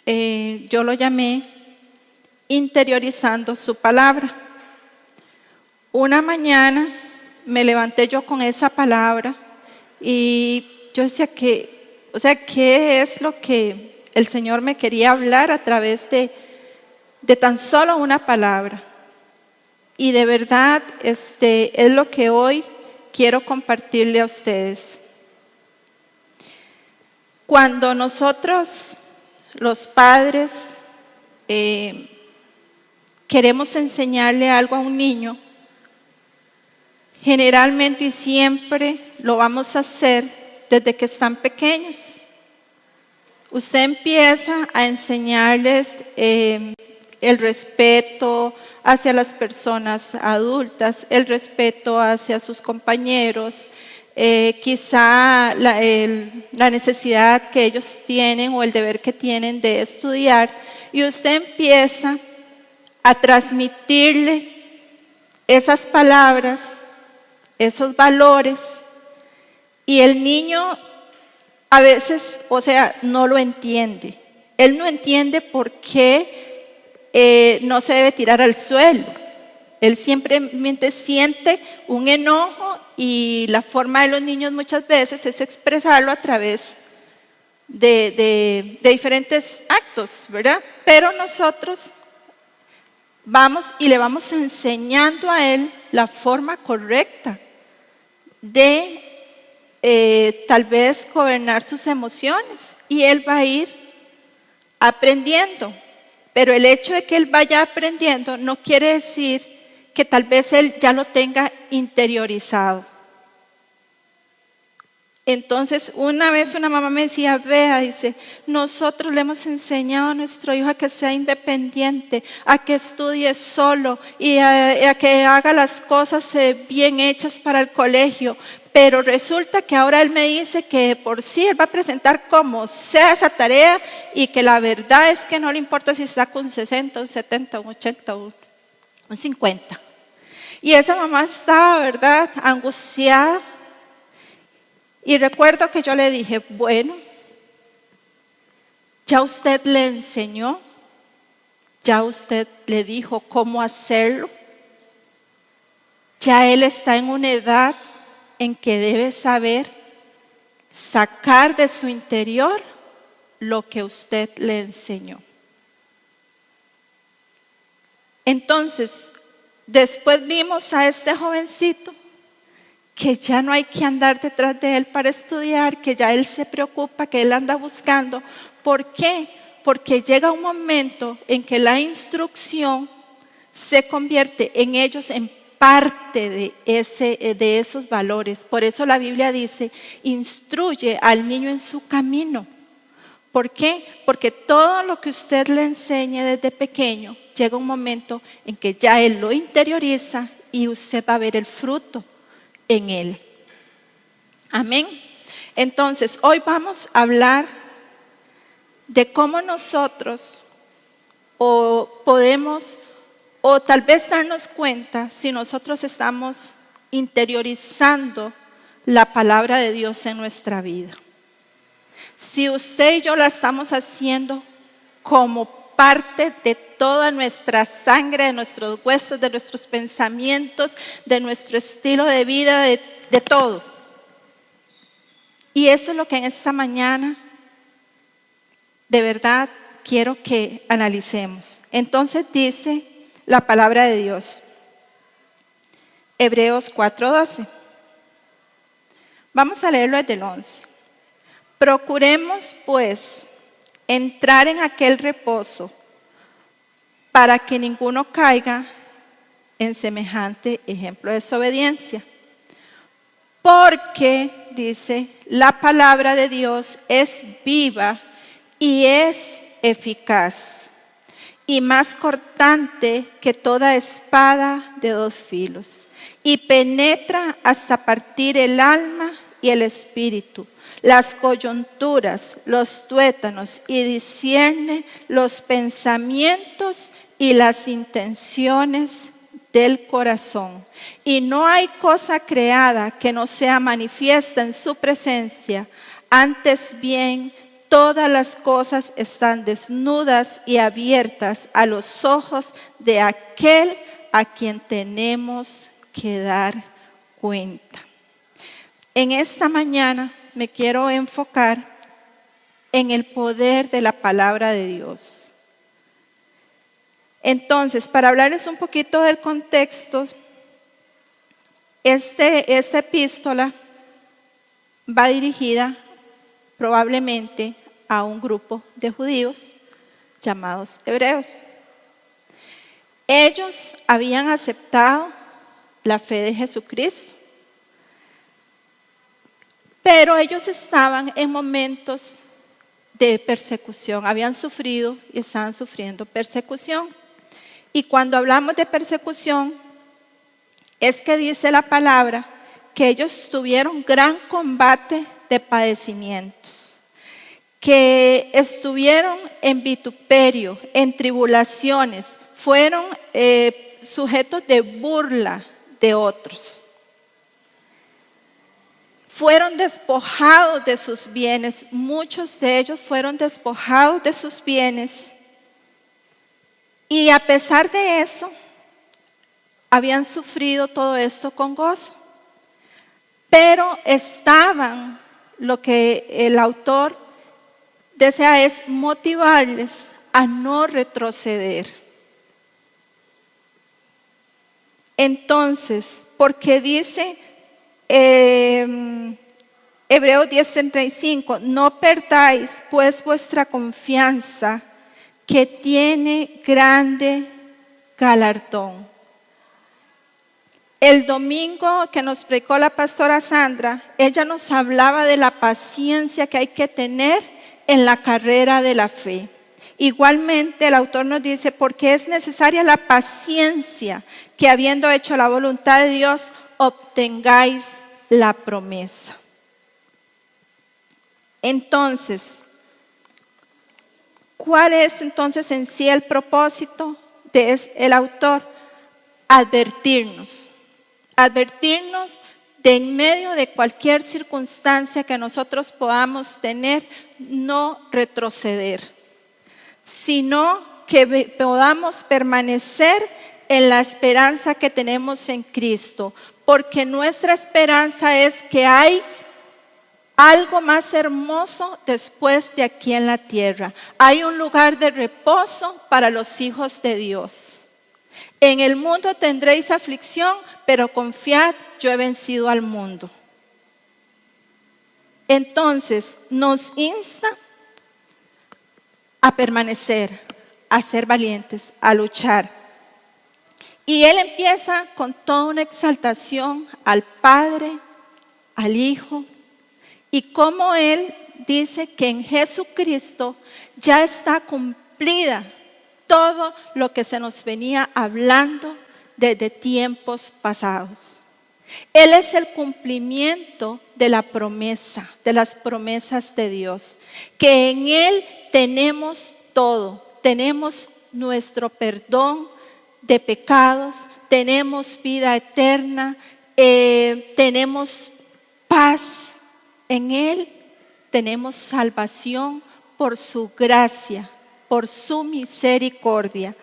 yo lo llamé interiorizando su palabra. Una mañana me levanté yo con esa palabra y yo decía ¿qué es lo que el Señor me quería hablar a través de tan solo una palabra? Y de verdad, es lo que hoy quiero compartirle a ustedes. Cuando nosotros, los padres, queremos enseñarle algo a un niño, generalmente y siempre lo vamos a hacer desde que están pequeños. Usted empieza a enseñarles el respeto hacia las personas adultas, el respeto hacia sus compañeros, quizá la necesidad que ellos tienen o el deber que tienen de estudiar, y usted empieza a transmitirle esas palabras, esos valores, y el niño a veces, no lo entiende. Él no entiende por qué no se debe tirar al suelo. Él simplemente siente un enojo y la forma de los niños muchas veces es expresarlo a través de diferentes actos, ¿verdad? Pero nosotros vamos y le vamos enseñando a él la forma correcta de tal vez gobernar sus emociones, y él va a ir aprendiendo. Pero el hecho de que él vaya aprendiendo no quiere decir que tal vez él ya lo tenga interiorizado. Entonces, una vez una mamá me decía, vea, dice, nosotros le hemos enseñado a nuestro hijo a que sea independiente, a que estudie solo y a que haga las cosas bien hechas para el colegio. Pero resulta que ahora él me dice que por sí él va a presentar como sea esa tarea, y que la verdad es que no le importa si está con 60, un 70, un 80, un 50. Y esa mamá estaba, ¿verdad?, angustiada. Y recuerdo que yo le dije, bueno, ya usted le enseñó, ya usted le dijo cómo hacerlo, ya él está en una edad en que debe saber sacar de su interior lo que usted le enseñó. Entonces, después vimos a este jovencito que ya no hay que andar detrás de él para estudiar, que ya él se preocupa, que él anda buscando. ¿Por qué? Porque llega un momento en que la instrucción se convierte en ellos en parte de esos valores. Por eso la Biblia dice, instruye al niño en su camino. ¿Por qué? Porque todo lo que usted le enseñe desde pequeño, llega un momento en que ya él lo interioriza y usted va a ver el fruto en él. Amén. Entonces, hoy vamos a hablar de cómo nosotros podemos tal vez darnos cuenta si nosotros estamos interiorizando la palabra de Dios en nuestra vida. Si usted y yo la estamos haciendo como parte de toda nuestra sangre, de nuestros huesos, de nuestros pensamientos, de nuestro estilo de vida, de todo. Y eso es lo que en esta mañana de verdad quiero que analicemos. Entonces dice la palabra de Dios, Hebreos 4:12. Vamos a leerlo desde el 11. Procuremos pues entrar en aquel reposo para que ninguno caiga en semejante ejemplo de desobediencia. Porque, dice, la palabra de Dios es viva y es eficaz y más cortante que toda espada de dos filos, y penetra hasta partir el alma y el espíritu, las coyunturas, los tuétanos, y discierne los pensamientos y las intenciones del corazón. Y no hay cosa creada que no sea manifiesta en su presencia, antes bien todas las cosas están desnudas y abiertas a los ojos de aquel a quien tenemos que dar cuenta. En esta mañana me quiero enfocar en el poder de la palabra de Dios. Entonces, para hablarles un poquito del contexto, esta epístola va dirigida probablemente a un grupo de judíos llamados hebreos. Ellos habían aceptado la fe de Jesucristo, pero ellos estaban en momentos de persecución, habían sufrido y estaban sufriendo persecución. Y cuando hablamos de persecución, es que dice la palabra que ellos tuvieron gran combate de padecimientos, que estuvieron en vituperio, en tribulaciones, fueron sujetos de burla de otros. Fueron despojados de sus bienes, muchos de ellos fueron despojados de sus bienes. Y a pesar de eso, habían sufrido todo esto con gozo. Pero estaban, lo que el autor desea es motivarles a no retroceder. Entonces, porque dice Hebreos 10:35, no perdáis pues vuestra confianza, que tiene grande galardón. El domingo que nos predicó la pastora Sandra, ella nos hablaba de la paciencia que hay que tener en la carrera de la fe. Igualmente el autor nos dice, porque es necesaria la paciencia, que habiendo hecho la voluntad de Dios, obtengáis la promesa. Entonces, ¿cuál es entonces en sí el propósito del autor? Advertirnos de en medio de cualquier circunstancia que nosotros podamos tener, no retroceder, sino que podamos permanecer en la esperanza que tenemos en Cristo, porque nuestra esperanza es que hay algo más hermoso después de aquí en la tierra. Hay un lugar de reposo para los hijos de Dios. En el mundo tendréis aflicción, pero confiad, yo he vencido al mundo. Entonces nos insta a permanecer, a ser valientes, a luchar. Y él empieza con toda una exaltación al Padre, al Hijo, y cómo él dice que en Jesucristo ya está cumplida todo lo que se nos venía hablando desde tiempos pasados. Él es el cumplimiento de la promesa, de las promesas de Dios, que en Él tenemos todo, tenemos nuestro perdón de pecados, tenemos vida eterna, tenemos paz en Él, tenemos salvación por su gracia, por su misericordia.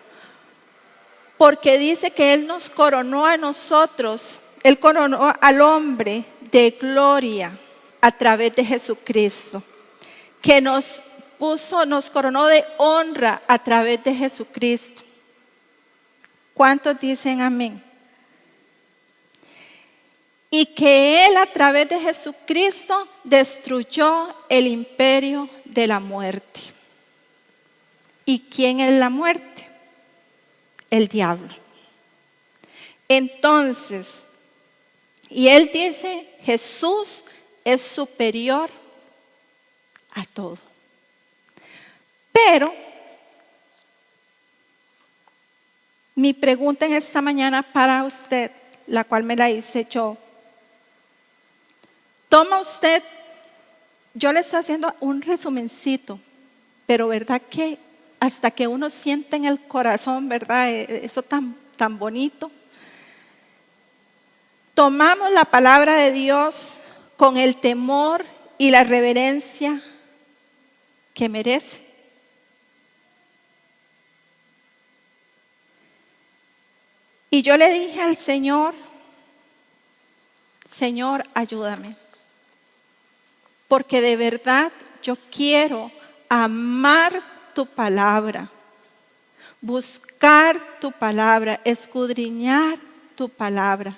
Porque dice que Él nos coronó a nosotros, Él coronó al hombre de gloria a través de Jesucristo, que nos coronó de honra a través de Jesucristo. ¿Cuántos dicen amén? Y que Él a través de Jesucristo destruyó el imperio de la muerte. ¿Y quién es la muerte? El diablo. Entonces, y él dice, Jesús es superior a todo. Pero, mi pregunta en esta mañana para usted, la cual me la hice yo. Toma usted, yo le estoy haciendo un resumencito, pero verdad que hasta que uno siente en el corazón, ¿verdad? Eso tan bonito. Tomamos la palabra de Dios con el temor y la reverencia que merece. Y yo le dije al Señor, Señor, ayúdame, porque de verdad yo quiero amar tu palabra, buscar tu palabra, escudriñar tu palabra.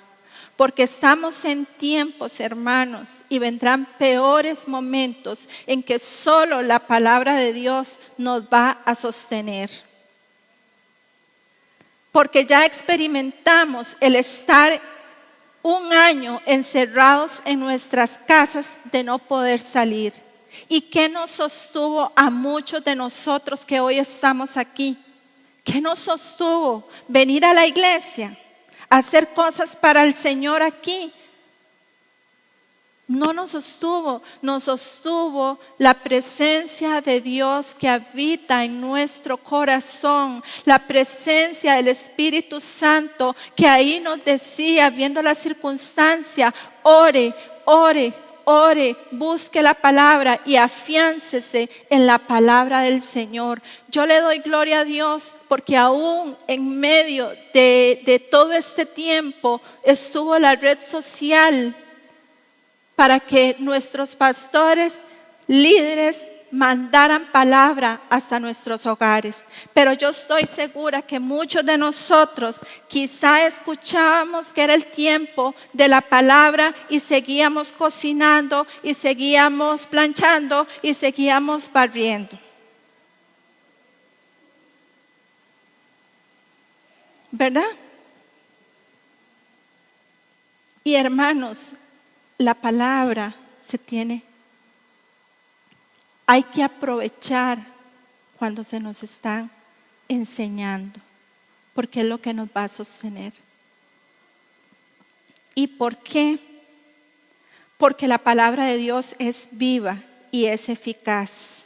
Porque estamos en tiempos, hermanos, y vendrán peores momentos en que solo la palabra de Dios nos va a sostener. Porque ya experimentamos el estar un año encerrados en nuestras casas de no poder salir. ¿Y qué nos sostuvo a muchos de nosotros que hoy estamos aquí? ¿Qué nos sostuvo? Venir a la iglesia, hacer cosas para el Señor aquí. No nos sostuvo la presencia de Dios que habita en nuestro corazón, la presencia del Espíritu Santo que ahí nos decía, viendo la circunstancia, ore, ore, ore, busque la palabra y afiáncese en la palabra del Señor. Yo le doy gloria a Dios porque aún en medio de todo este tiempo estuvo la red social para que nuestros pastores, líderes, mandaran palabra hasta nuestros hogares. Pero yo estoy segura que muchos de nosotros quizá escuchábamos que era el tiempo de la palabra y seguíamos cocinando y seguíamos planchando y seguíamos barriendo. ¿Verdad? Y hermanos, la palabra hay que aprovechar cuando se nos están enseñando, porque es lo que nos va a sostener. ¿Y por qué? Porque la palabra de Dios es viva y es eficaz.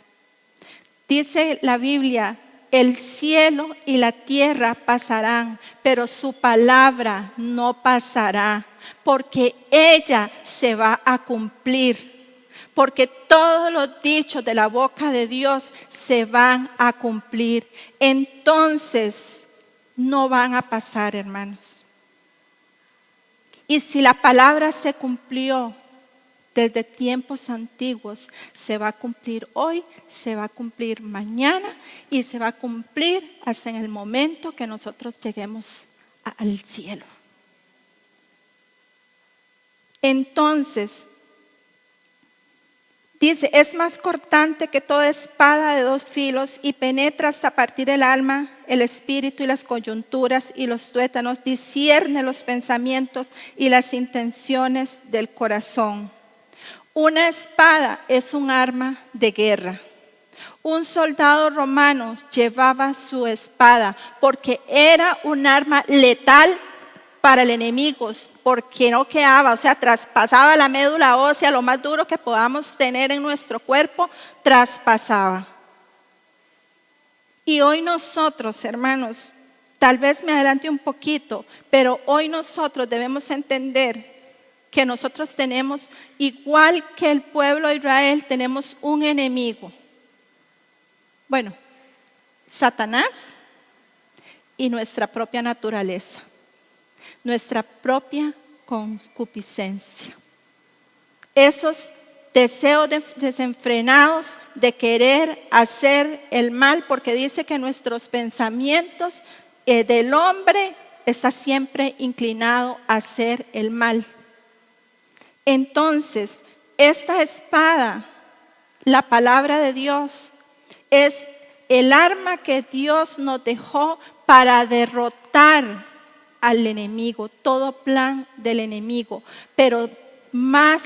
Dice la Biblia, el cielo y la tierra pasarán, pero su palabra no pasará, porque ella se va a cumplir. Porque todos los dichos de la boca de Dios se van a cumplir. Entonces, no van a pasar, hermanos. Y si la palabra se cumplió desde tiempos antiguos, se va a cumplir hoy, se va a cumplir mañana y se va a cumplir hasta en el momento que nosotros lleguemos al cielo. Entonces, dice, es más cortante que toda espada de 2 filos y penetra hasta partir el alma, el espíritu y las coyunturas y los tuétanos, discierne los pensamientos y las intenciones del corazón. Una espada es un arma de guerra. Un soldado romano llevaba su espada porque era un arma letal para el enemigo, porque no quedaba, o sea, traspasaba la médula ósea, lo más duro que podamos tener en nuestro cuerpo, traspasaba. Y hoy nosotros, hermanos, tal vez me adelante un poquito, pero hoy nosotros debemos entender que nosotros tenemos, igual que el pueblo de Israel, tenemos un enemigo. Bueno, Satanás y nuestra propia naturaleza, nuestra propia concupiscencia. Esos deseos desenfrenados de querer hacer el mal, porque dice que nuestros pensamientos del hombre está siempre inclinado a hacer el mal. Entonces, esta espada, la palabra de Dios, es el arma que Dios nos dejó para derrotar al enemigo, todo plan del enemigo, pero más,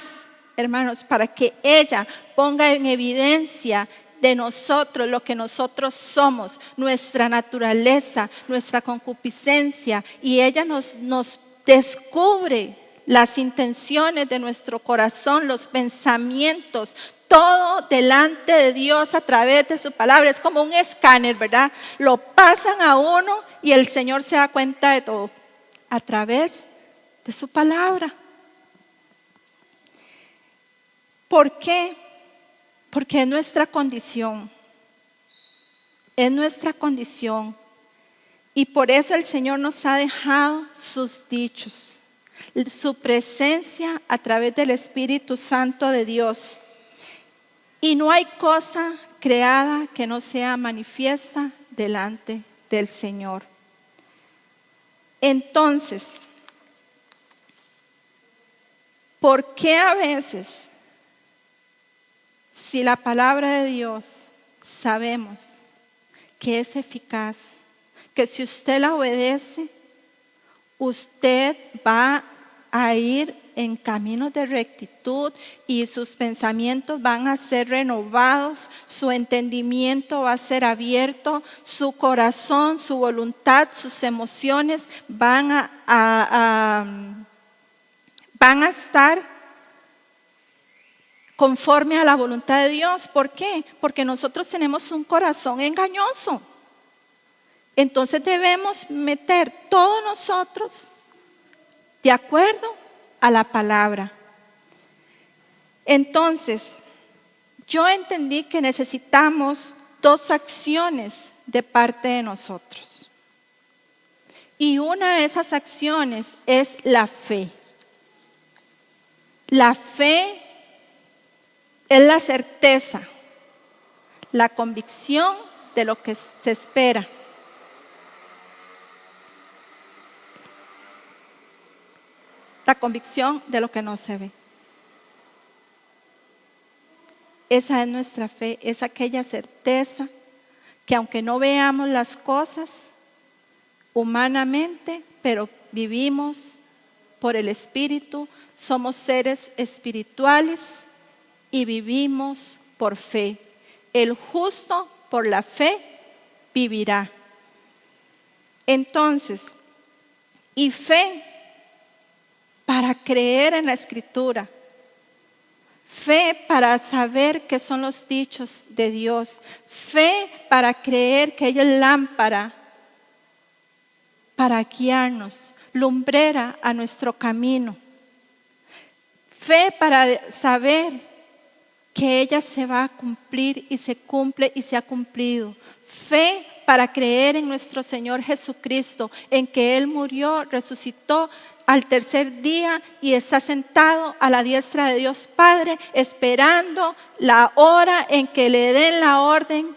hermanos, para que ella ponga en evidencia de nosotros lo que nosotros somos, nuestra naturaleza, nuestra concupiscencia, y ella nos descubre las intenciones de nuestro corazón, los pensamientos, todo delante de Dios a través de su palabra. Es como un escáner, ¿verdad? Lo pasan a uno y el Señor se da cuenta de todo a través de su palabra. ¿Por qué? Porque es nuestra condición. Es nuestra condición. Y por eso el Señor nos ha dejado sus dichos, su presencia a través del Espíritu Santo de Dios. Y no hay cosa creada que no sea manifiesta delante del Señor. Entonces, ¿por qué a veces, si la palabra de Dios sabemos que es eficaz, que si usted la obedece, usted va a ir en caminos de rectitud y sus pensamientos van a ser renovados, su entendimiento va a ser abierto, su corazón, su voluntad, sus emociones van a estar conforme a la voluntad de Dios? ¿Por qué? Porque nosotros tenemos un corazón engañoso. Entonces debemos meter todos nosotros de acuerdo a la palabra. Entonces, yo entendí que necesitamos 2 acciones de parte de nosotros. Y una de esas acciones es la fe. La fe es la certeza, la convicción de lo que se espera. La convicción de lo que no se ve. Esa es nuestra fe, es aquella certeza que aunque no veamos las cosas humanamente, pero vivimos por el Espíritu, somos seres espirituales y vivimos por fe. El justo por la fe vivirá. Entonces, y fe para creer en la Escritura, fe para saber qué son los dichos de Dios, fe para creer que ella es lámpara para guiarnos, lumbrera a nuestro camino, fe para saber que ella se va a cumplir y se cumple y se ha cumplido, fe para creer en nuestro Señor Jesucristo, en que Él murió, resucitó al tercer día y está sentado a la diestra de Dios Padre, esperando la hora en que le den la orden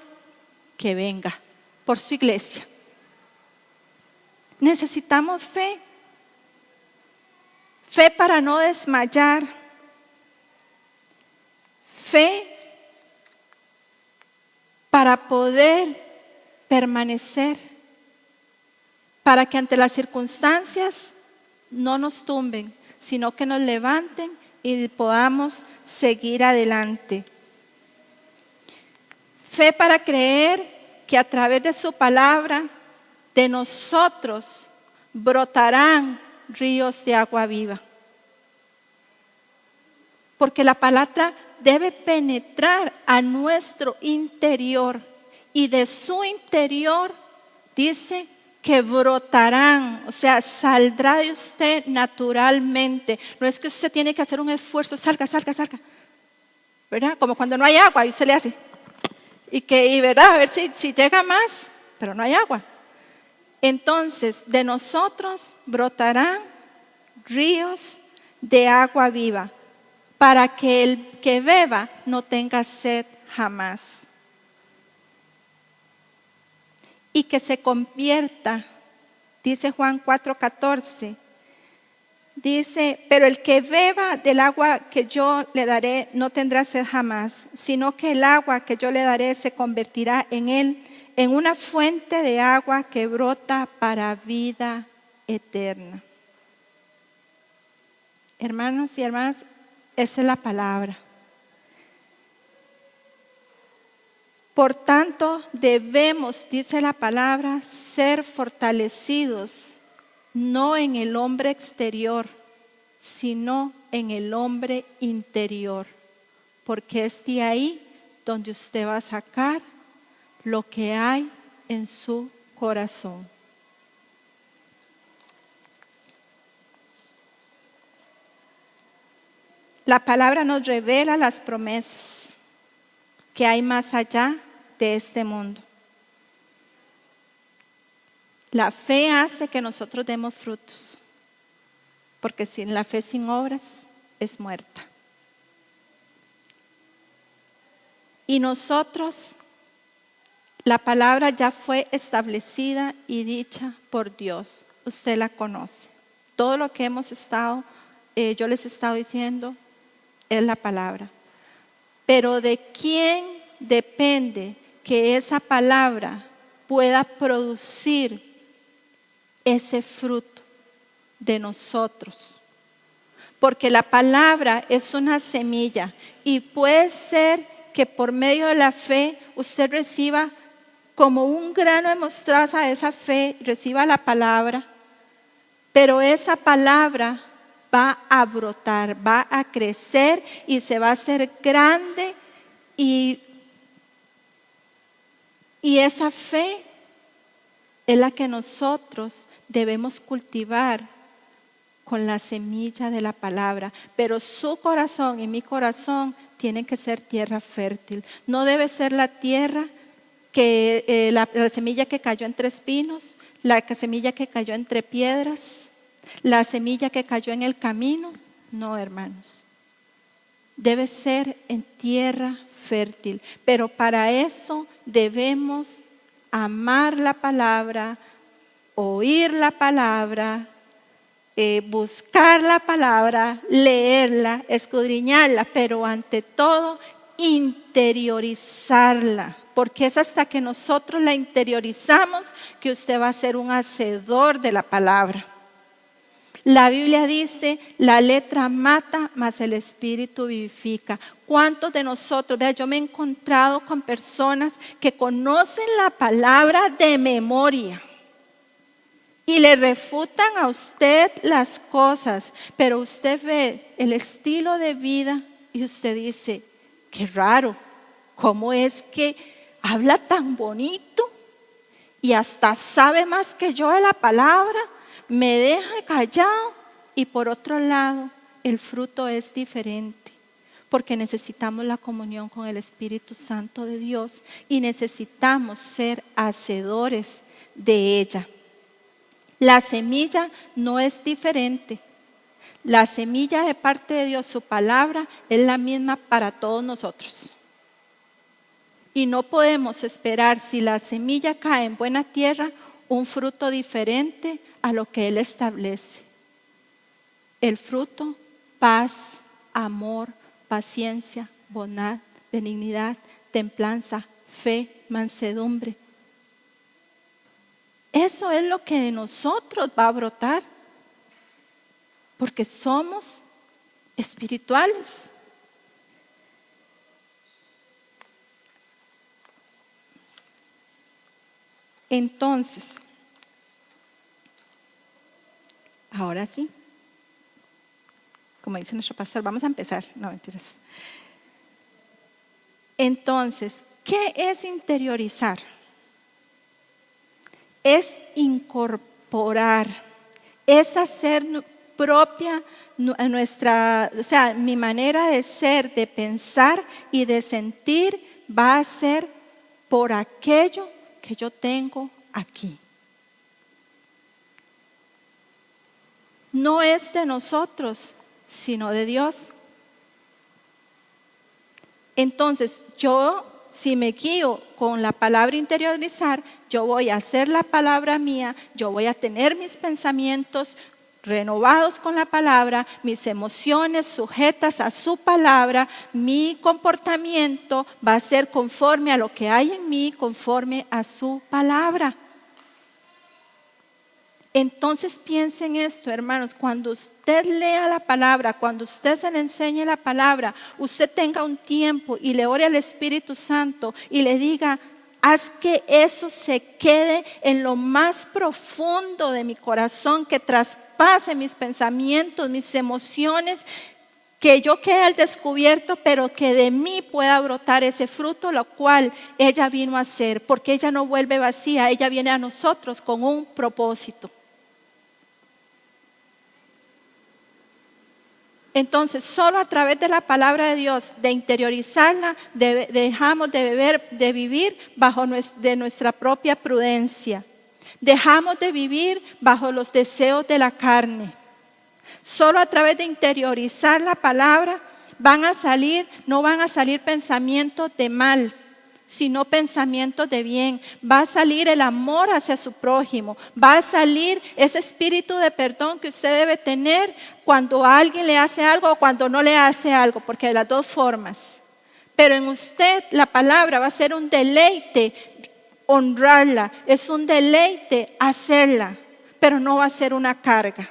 que venga por su iglesia. Necesitamos fe, fe para no desmayar, fe para poder permanecer, para que ante las circunstancias no nos tumben, sino que nos levanten y podamos seguir adelante. Fe para creer que a través de su palabra de nosotros brotarán ríos de agua viva. Porque la palabra debe penetrar a nuestro interior y de su interior dice que brotarán, o sea, saldrá de usted naturalmente. No es que usted tiene que hacer un esfuerzo, salga, ¿verdad? Como cuando no hay agua y usted le hace. Y ¿verdad? A ver si llega más, pero no hay agua. Entonces, de nosotros brotarán ríos de agua viva, para que el que beba no tenga sed jamás. Y que se convierta, dice Juan 4:14, dice, pero el que beba del agua que yo le daré no tendrá sed jamás, sino que el agua que yo le daré se convertirá en él en una fuente de agua que brota para vida eterna. Hermanos y hermanas, esta es la palabra. Por tanto, debemos, dice la palabra, ser fortalecidos, no en el hombre exterior, sino en el hombre interior, porque es de ahí donde usted va a sacar lo que hay en su corazón. La palabra nos revela las promesas que hay más allá de este mundo. La fe hace que nosotros demos frutos, porque sin la fe sin obras es muerta. Y nosotros, la palabra ya fue establecida y dicha por Dios. Usted la conoce. Todo lo que hemos estado, yo les he estado diciendo, es la palabra. Pero ¿de quién depende que esa palabra pueda producir ese fruto? De nosotros. Porque la palabra es una semilla y puede ser que por medio de la fe usted reciba como un grano de mostaza de esa fe, reciba la palabra, pero esa palabra va a brotar, va a crecer y se va a hacer grande y esa fe es la que nosotros debemos cultivar con la semilla de la palabra. Pero su corazón y mi corazón tienen que ser tierra fértil. No debe ser la tierra que la semilla que cayó entre espinos, la semilla que cayó entre piedras, la semilla que cayó en el camino. No, hermanos. Debe ser en tierra fértil. Pero para eso debemos amar la palabra, oír la palabra, buscar la palabra, leerla, escudriñarla, pero ante todo interiorizarla, porque es hasta que nosotros la interiorizamos que usted va a ser un hacedor de la palabra. La Biblia dice, la letra mata, mas el espíritu vivifica. ¿Cuántos de nosotros? Vea, yo me he encontrado con personas que conocen la palabra de memoria y le refutan a usted las cosas, pero usted ve el estilo de vida y usted dice, qué raro, ¿cómo es que habla tan bonito y hasta sabe más que yo de la palabra? Me deja callado. Y por otro lado, el fruto es diferente, porque necesitamos la comunión con el Espíritu Santo de Dios y necesitamos ser hacedores de ella. La semilla no es diferente. La semilla de parte de Dios, su palabra, es la misma para todos nosotros. Y no podemos esperar, si la semilla cae en buena tierra, un fruto diferente a lo que Él establece. El fruto, paz, amor, paciencia, bondad, benignidad, templanza, fe, mansedumbre. Eso es lo que de nosotros va a brotar, porque somos espirituales. Entonces, ahora sí, como dice nuestro pastor, vamos a empezar. No, mentiras. Entonces, ¿qué es interiorizar? Es incorporar, es hacer propia nuestra, o sea, mi manera de ser, de pensar y de sentir va a ser por aquello que yo tengo aquí. No es de nosotros, sino de Dios. Entonces, yo, si me guío con la palabra interiorizar, yo voy a hacer la palabra mía, yo voy a tener mis pensamientos renovados con la palabra, mis emociones sujetas a su palabra, mi comportamiento va a ser conforme a lo que hay en mí, conforme a su palabra. Entonces piensen esto, hermanos, cuando usted lea la palabra, cuando usted se le enseñe la palabra, usted tenga un tiempo y le ore al Espíritu Santo y le diga, haz que eso se quede en lo más profundo de mi corazón, que traspase mis pensamientos, mis emociones, que yo quede al descubierto, pero que de mí pueda brotar ese fruto, lo cual ella vino a hacer, porque ella no vuelve vacía, ella viene a nosotros con un propósito. Entonces, solo a través de la palabra de Dios, de interiorizarla, dejamos de vivir bajo de nuestra propia prudencia. Dejamos de vivir bajo los deseos de la carne. Solo a través de interiorizar la palabra no van a salir pensamientos de mal, sino pensamientos de bien. Va a salir el amor hacia su prójimo. Va a salir ese espíritu de perdón que usted debe tener cuando alguien le hace algo o cuando no le hace algo, porque de las dos formas. Pero en usted la palabra va a ser un deleite honrarla, es un deleite hacerla, pero no va a ser una carga.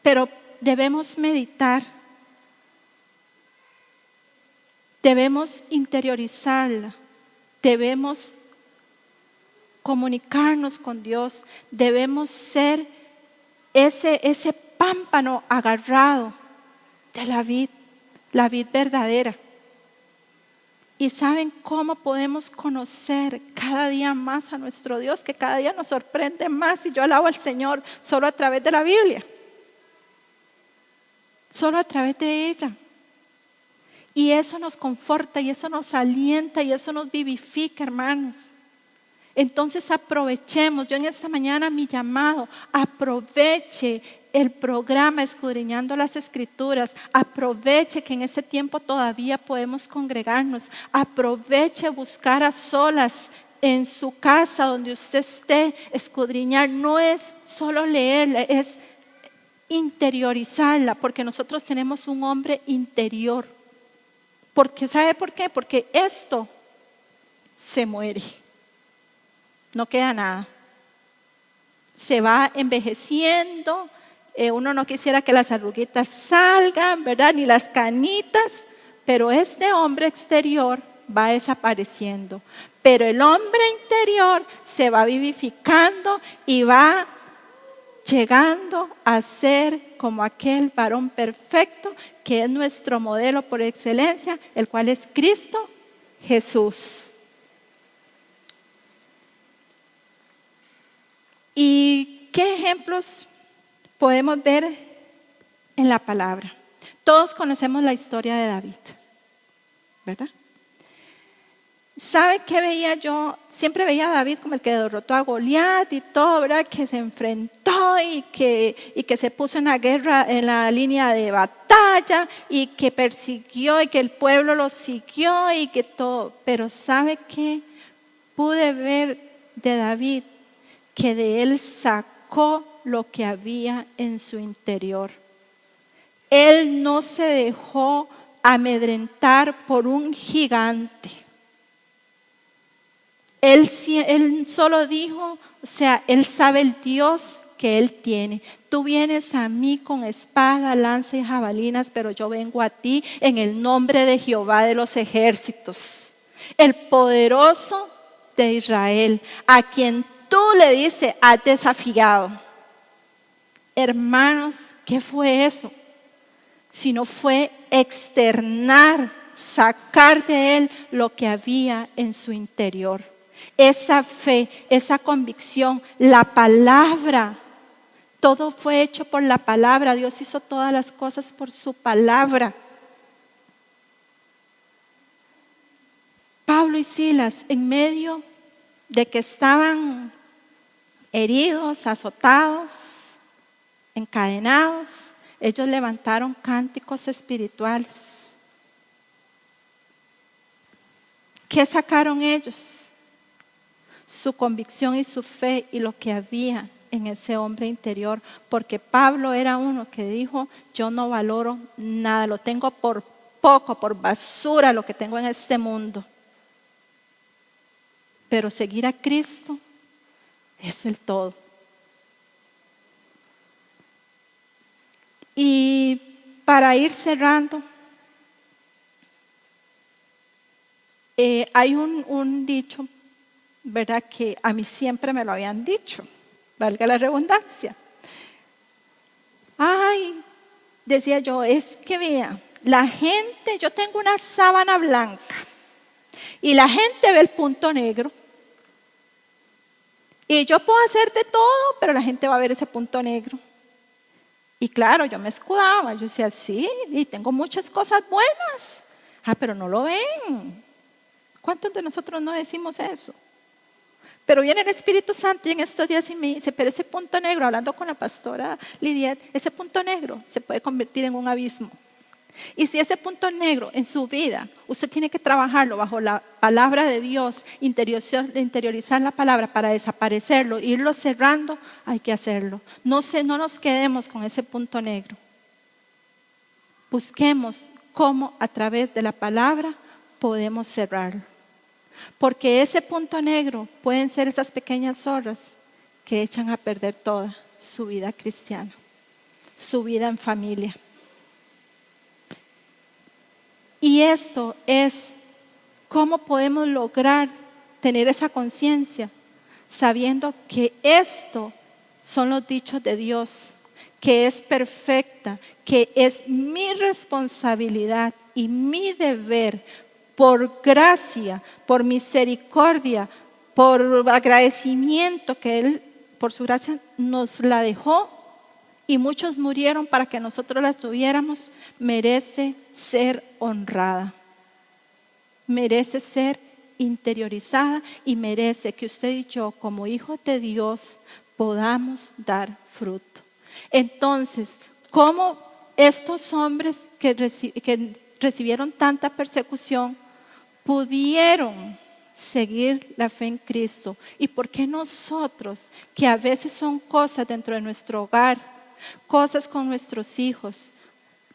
Pero debemos meditar, debemos interiorizarla, debemos comunicarnos con Dios, debemos ser ese pámpano agarrado de la vid verdadera. ¿Y saben cómo podemos conocer cada día más a nuestro Dios? Que cada día nos sorprende más, y yo alabo al Señor solo a través de la Biblia. Solo a través de ella. Y eso nos conforta, y eso nos alienta, y eso nos vivifica, hermanos. Entonces aprovechemos, yo en esta mañana mi llamado, aproveche el programa Escudriñando las Escrituras, aproveche que en este tiempo todavía podemos congregarnos, aproveche buscar a solas en su casa donde usted esté, escudriñar. No es solo leerla, es interiorizarla, porque nosotros tenemos un hombre interior. Porque ¿sabe por qué? Porque esto se muere, no queda nada, se va envejeciendo. Uno no quisiera que las arruguitas salgan, ¿verdad? Ni las canitas, pero este hombre exterior va desapareciendo. Pero el hombre interior se va vivificando y va llegando a ser como aquel varón perfecto que es nuestro modelo por excelencia, el cual es Cristo Jesús. ¿Y qué ejemplos podemos ver en la palabra? Todos conocemos la historia de David, ¿verdad? ¿Sabe qué veía yo? Siempre veía a David como el que derrotó a Goliat y todo, ¿verdad? Que se enfrentó y que se puso en la guerra, en la línea de batalla, y que persiguió y que el pueblo lo siguió y que todo. Pero ¿sabe qué? Pude ver de David que de él sacó lo que había en su interior. Él no se dejó amedrentar por un gigante. Él solo dijo, él sabe el Dios que él tiene. Tú vienes a mí con espada, lanza y jabalinas, pero yo vengo a ti en el nombre de Jehová de los ejércitos, el poderoso de Israel, a quien tú le dices, has desafiado. Hermanos, ¿qué fue eso? Si no fue externar, sacar de él lo que había en su interior. Esa fe, esa convicción, la palabra, todo fue hecho por la palabra. Dios hizo todas las cosas por su palabra. Pablo y Silas, en medio de que estaban heridos, azotados, encadenados, ellos levantaron cánticos espirituales. ¿Qué sacaron ellos? Su convicción y su fe y lo que había en ese hombre interior, porque Pablo era uno que dijo, yo no valoro nada, lo tengo por poco, por basura lo que tengo en este mundo, pero seguir a Cristo es el todo. Y para ir cerrando, hay un dicho, ¿verdad? Que a mí siempre me lo habían dicho, valga la redundancia. Ay, decía yo, es que vea, la gente, yo tengo una sábana blanca y la gente ve el punto negro. Y yo puedo hacer de todo, pero la gente va a ver ese punto negro. Y claro, yo me escudaba, yo decía, sí, y tengo muchas cosas buenas. Pero no lo ven. ¿Cuántos de nosotros no decimos eso? Pero viene el Espíritu Santo y en estos días y me dice, pero ese punto negro, hablando con la pastora Lidia, ese punto negro se puede convertir en un abismo. Y si ese punto negro en su vida, usted tiene que trabajarlo bajo la palabra de Dios, interiorizar la palabra para desaparecerlo, irlo cerrando, hay que hacerlo. No nos quedemos con ese punto negro. Busquemos cómo a través de la palabra podemos cerrarlo. Porque ese punto negro pueden ser esas pequeñas zorras que echan a perder toda su vida cristiana, su vida en familia. Y eso es cómo podemos lograr tener esa conciencia, sabiendo que esto son los dichos de Dios, que es perfecta, que es mi responsabilidad y mi deber por gracia, por misericordia, por agradecimiento que Él, por su gracia, nos la dejó y muchos murieron para que nosotros la tuviéramos, merece ser honrada, merece ser interiorizada y merece que usted y yo, como hijos de Dios, podamos dar fruto. Entonces, ¿cómo estos hombres que recibieron tanta persecución pudieron seguir la fe en Cristo? ¿Y por qué nosotros, que a veces son cosas dentro de nuestro hogar, cosas con nuestros hijos,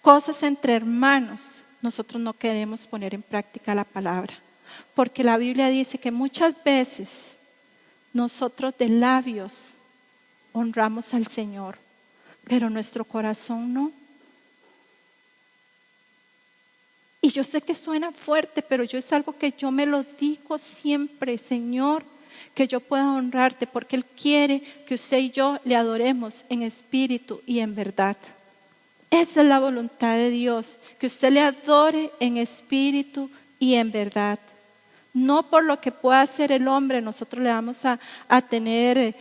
cosas entre hermanos, nosotros no queremos poner en práctica la palabra? Porque la Biblia dice que muchas veces nosotros de labios honramos al Señor, pero nuestro corazón no. Y yo sé que suena fuerte, pero es algo que yo me lo digo siempre, Señor, que yo pueda honrarte, porque Él quiere que usted y yo le adoremos en espíritu y en verdad. Esa es la voluntad de Dios, que usted le adore en espíritu y en verdad. No por lo que pueda hacer el hombre nosotros le vamos a tener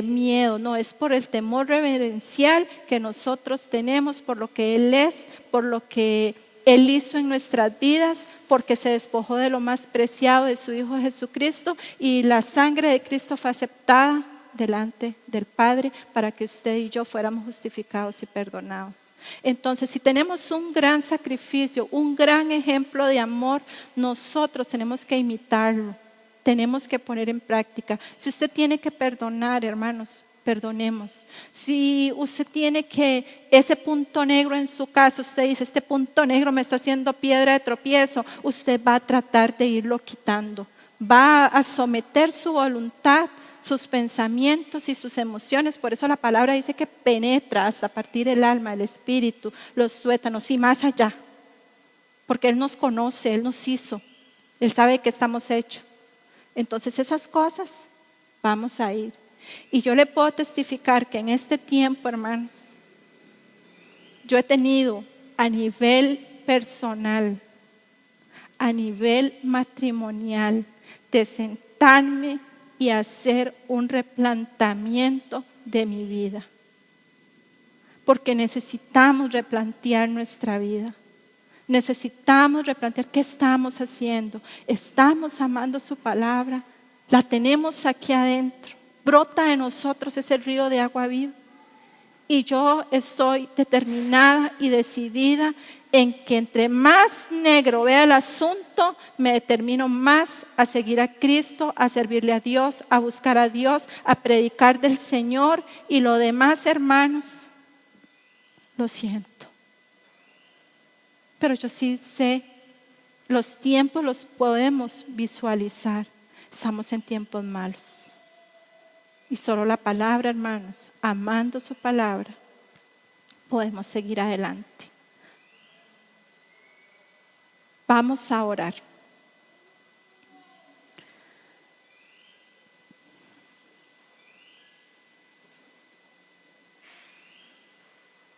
miedo, no, es por el temor reverencial que nosotros tenemos, por lo que Él es, por lo que Él hizo en nuestras vidas, porque se despojó de lo más preciado de su Hijo Jesucristo y la sangre de Cristo fue aceptada delante del Padre para que usted y yo fuéramos justificados y perdonados. Entonces, si tenemos un gran sacrificio, un gran ejemplo de amor, nosotros tenemos que imitarlo, tenemos que poner en práctica. Si usted tiene que perdonar, hermanos, perdonemos. Si usted tiene que, ese punto negro en su casa, usted dice, este punto negro me está haciendo piedra de tropiezo, usted va a tratar de irlo quitando, va a someter su voluntad, sus pensamientos y sus emociones. Por eso la palabra dice que penetra hasta partir el alma, el espíritu, los tuétanos y más allá, porque Él nos conoce, Él nos hizo, Él sabe que estamos hechos. Entonces esas cosas vamos a ir. Y yo le puedo testificar que en este tiempo, hermanos, yo he tenido a nivel personal, a nivel matrimonial, de sentarme y hacer un replanteamiento de mi vida. Porque necesitamos replantear nuestra vida. Necesitamos replantear qué estamos haciendo. Estamos amando su palabra. La tenemos aquí adentro. Brota de nosotros ese río de agua viva. Y yo estoy determinada y decidida en que entre más negro vea el asunto, me determino más a seguir a Cristo, a servirle a Dios, a buscar a Dios, a predicar del Señor. Y lo demás, hermanos, lo siento. Pero yo sí sé, los tiempos los podemos visualizar. Estamos en tiempos malos. Y solo la palabra, hermanos, amando su palabra, podemos seguir adelante. Vamos a orar.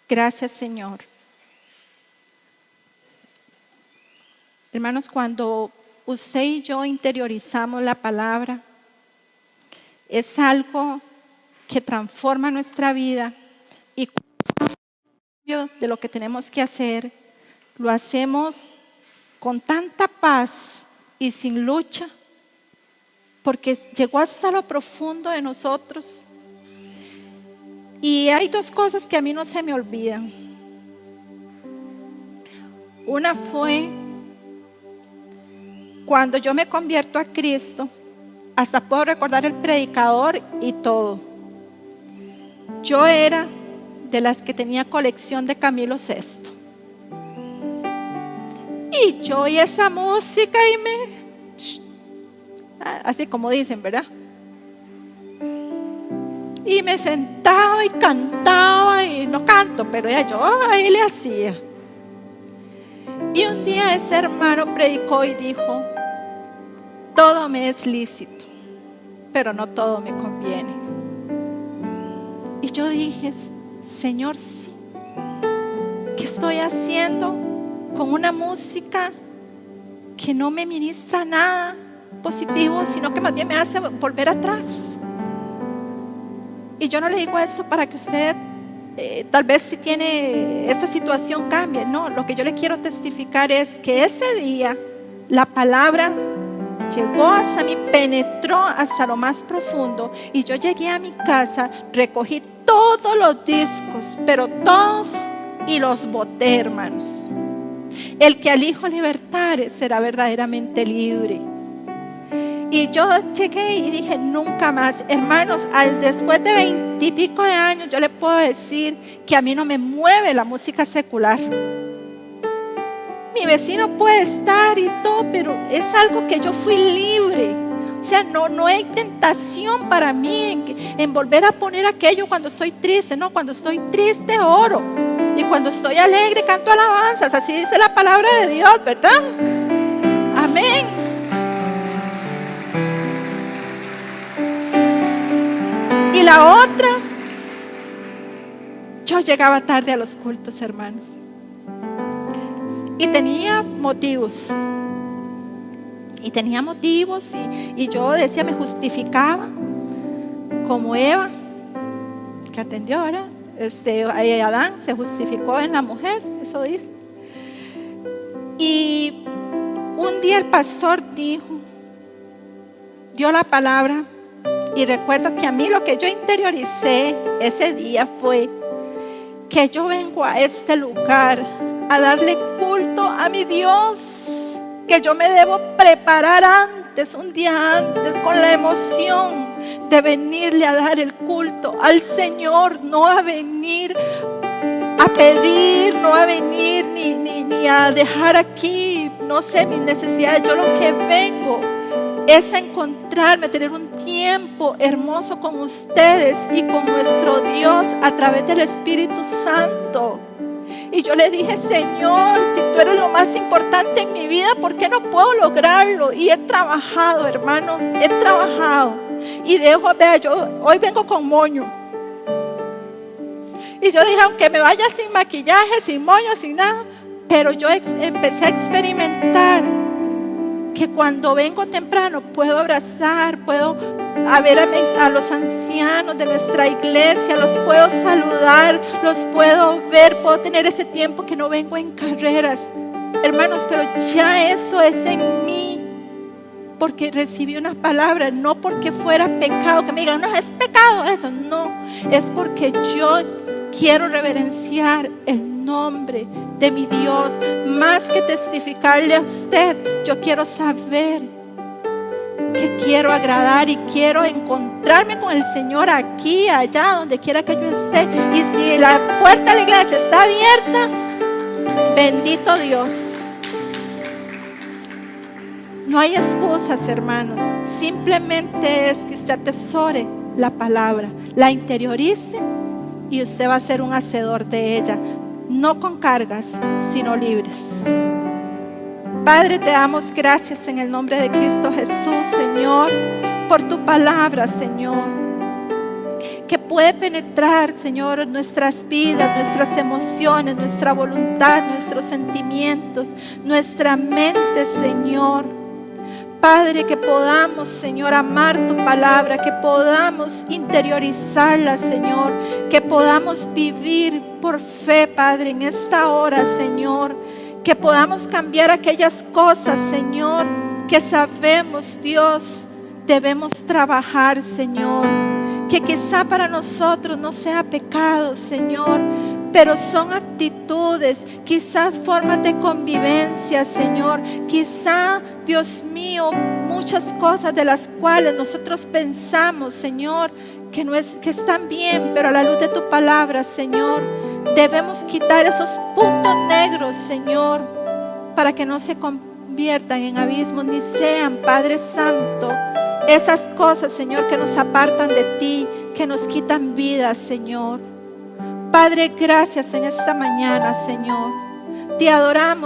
Gracias, Señor. Hermanos, cuando usted y yo interiorizamos la palabra, es algo que transforma nuestra vida y de lo que tenemos que hacer, lo hacemos con tanta paz, y sin lucha, porque llegó hasta lo profundo de nosotros. Y hay dos cosas que a mí no se me olvidan. Una fue cuando yo me convierto a Cristo, hasta puedo recordar el predicador y todo. Yo era de las que tenía colección de Camilo VI. Y yo oí esa música y así como dicen, ¿verdad? Y me sentaba y cantaba, y no canto, pero ya yo ahí le hacía. Y un día ese hermano predicó y dijo: todo me es lícito, pero no todo me conviene. Y yo dije: Señor, sí, ¿qué estoy haciendo con una música que no me ministra nada positivo, sino que más bien me hace volver atrás? Y yo no le digo eso para que usted tal vez si tiene esta situación cambie. No, lo que yo le quiero testificar es que ese día la palabra llegó hasta mí, penetró hasta lo más profundo, y yo llegué a mi casa, recogí todos los discos, pero todos, y los boté, hermanos. El que al Hijo libertare será verdaderamente libre. Y yo llegué y dije: nunca más. Hermanos, después de 20 y pico de años, yo le puedo decir que a mí no me mueve la música secular. Mi vecino puede estar y todo, pero es algo que yo fui libre. O sea, no hay tentación para mí en volver a poner aquello cuando estoy triste. No, cuando estoy triste oro, y cuando estoy alegre canto alabanzas. Así dice la palabra de Dios, ¿verdad? Amén. Y la otra, yo llegaba tarde a los cultos, hermanos, y tenía motivos. Y yo decía, me justificaba, como Eva, que atendió, ¿verdad? Adán se justificó en la mujer, eso dice. Y un día el pastor dio la palabra, y recuerdo que a mí lo que yo interioricé ese día fue que yo vengo a este lugar a darle culto a mi Dios, que yo me debo preparar antes, un día antes, con la emoción de venirle a dar el culto al Señor, no a venir a pedir, no a venir ni a dejar aquí, no sé, mis necesidades. Yo lo que vengo es a encontrarme, a tener un tiempo hermoso con ustedes y con nuestro Dios a través del Espíritu Santo. Y yo le dije: Señor, si tú eres lo más importante en mi vida, ¿por qué no puedo lograrlo? Y he trabajado, hermanos, he trabajado. Y yo hoy vengo con moño. Y yo dije, aunque me vaya sin maquillaje, sin moño, sin nada, pero yo empecé a experimentar que cuando vengo temprano puedo abrazar, puedo ver a los ancianos de nuestra iglesia, los puedo saludar, los puedo ver, puedo tener ese tiempo que no vengo en carreras, hermanos, pero ya eso es en mí, porque recibí una palabra, no porque fuera pecado, que me digan, no, es pecado eso, no, es porque yo quiero reverenciar el nombre de mi Dios, más que testificarle a usted. Yo quiero saber que quiero agradar y quiero encontrarme con el Señor aquí, allá, donde quiera que yo esté. Y si la puerta de la iglesia está abierta, bendito Dios. No hay excusas, hermanos. Simplemente es que usted atesore la palabra, la interiorice, y usted va a ser un hacedor de ella, no con cargas, sino libres. Padre, te damos gracias en el nombre de Cristo Jesús, Señor, por tu palabra, Señor, que puede penetrar, Señor, en nuestras vidas, nuestras emociones, nuestra voluntad, nuestros sentimientos, nuestra mente, Señor. Padre, que podamos, Señor, amar tu palabra, que podamos interiorizarla, Señor, que podamos vivir por fe, Padre, en esta hora, Señor, que podamos cambiar aquellas cosas, Señor, que sabemos, Dios, debemos trabajar, Señor, que quizá para nosotros no sea pecado, Señor, pero son actitudes, quizás formas de convivencia, Señor, quizá, Dios mío, muchas cosas de las cuales nosotros pensamos, Señor, que están bien, pero a la luz de tu palabra, Señor, debemos quitar esos puntos negros, Señor, para que no se conviertan en abismos ni sean, Padre Santo, esas cosas, Señor, que nos apartan de ti, que nos quitan vida, Señor. Padre, gracias en esta mañana, Señor. Te adoramos.